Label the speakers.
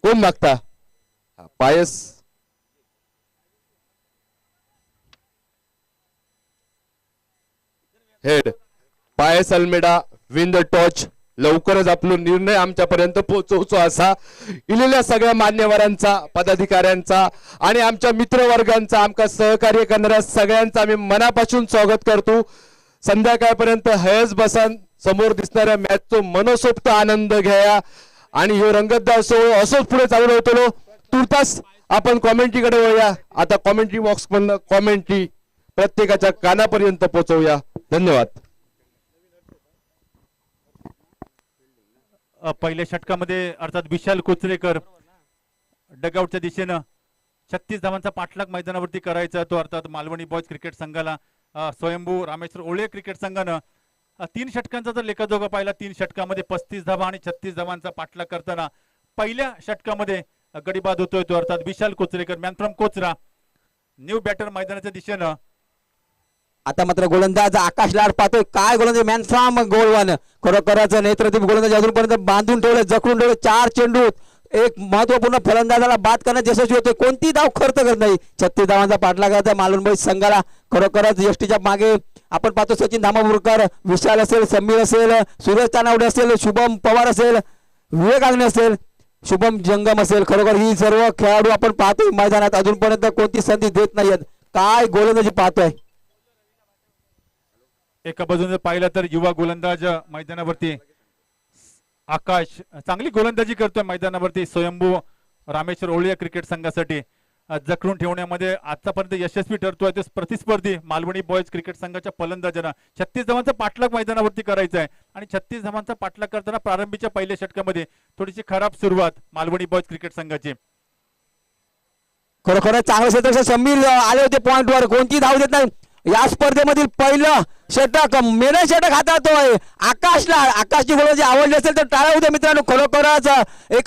Speaker 1: कोण मागता? पायस हेड, पायस अल्मेडा विन द टॉच. लवकरच आपला निर्णय आमच्यापर्यंत पोहोचवतो असा इलेल्या सगळ्या मान्यवरांचा, पदाधिकाऱ्यांचा आणि आमच्या मित्रवर्गांचा, आमका सहकार्य करणाऱ्या सगळ्यांचा आम्ही मनापासून स्वागत करतो. संध्याकाळपर्यंत हयच बसन समोर दिसणाऱ्या मॅचचा मनसोक्त आनंद घ्या आणि ह्यो रंगतदार सोहळा असोच पुढे चालू राहतो. तुर्तास आपण कॉमेंट्रीकडे वळूया. आता कॉमेंट्री बॉक्स पण कॉमेंट्री प्रत्येकाच्या कानापर्यंत पोहोचवूया. धन्यवाद.
Speaker 2: पहिल्या षटकामध्ये अर्थात विशाल कोचरेकर डगआउटच्या दिशेनं 36 धावांचा पाठलाग मैदानावरती करायचा. तो अर्थात मालवणी बॉयज क्रिकेट संघाला स्वयंभू रामेश्वर ओळे क्रिकेट संघानं 3 षटकांचा जर लेखाजोखा पाहिला, 3 षटकामध्ये 35 धावा आणि 36 धावांचा पाठलाग करताना पहिल्या षटकामध्ये गडीबाद होतोय तो अर्थात Vishal Kocharekar man from Kochra. New batter मैदानाच्या दिशेनं
Speaker 3: आता मात्र गोलंदाज आकाश लाड पाहतोय. काय गोलंदाज मॅन फ्रॉम गोलवान खरोखरच नेत्रदीप गोलंदाज अजूनपर्यंत बांधून ठेवले, जखडून ठेवले. 4 चेंडूत एक महत्वपूर्ण फलंदाजाला बाद करण्यात यशस्वी होते. कोणती धाव खर्च करत नाही. 36 धावांचा पाठलागाचा मालवण बॉयज संघाला खरोखरच यष्टीच्या मागे आपण पाहतो. सचिन धामापूरकर, विशाल असेल, समीर असेल, सुरेश तानावडे असेल, शुभम पवार असेल, विवेक आग्ने असेल, शुभम जंगम असेल. खरोखर ही सर्व खेळाडू आपण पाहतोय मैदानात अजूनपर्यंत कोणती संधी देत नाहीयेत. काय गोलंदाजी पाहतोय.
Speaker 2: एका बाजूने पाहिलं तर युवा गोलंदाज मैदानावरती आकाश चांगली गोलंदाजी करतोय मैदानावरती. स्वयंभू रामेश्वर ओळिया क्रिकेट संघासाठी जखडून ठेवण्यामध्ये आतापर्यंत यशस्वी ठरतोय. ते प्रतिस्पर्धी मालवणी बॉयज क्रिकेट संघाच्या फलंदाजांना 36 धावांचा पाठलाग मैदानावरती करायचा आहे आणि 36 धावांचा पाठलाग करताना प्रारंभीच्या पहिल्या षटकामध्ये थोडीशी खराब सुरुवात मालवणी बॉयज क्रिकेट संघाची.
Speaker 3: खरोखरच चांगलं क्षेत्र समीर आले होते पॉइंटवर, कोणती धाव देत नाही. या स्पर्धेमधील पहिलं षटक मेन षटक हाताळतोय आकाशला. आकाशची गोलंदाजी आवडली असेल तर टाळ्या होत्या मित्रांनो. खरोखरच एक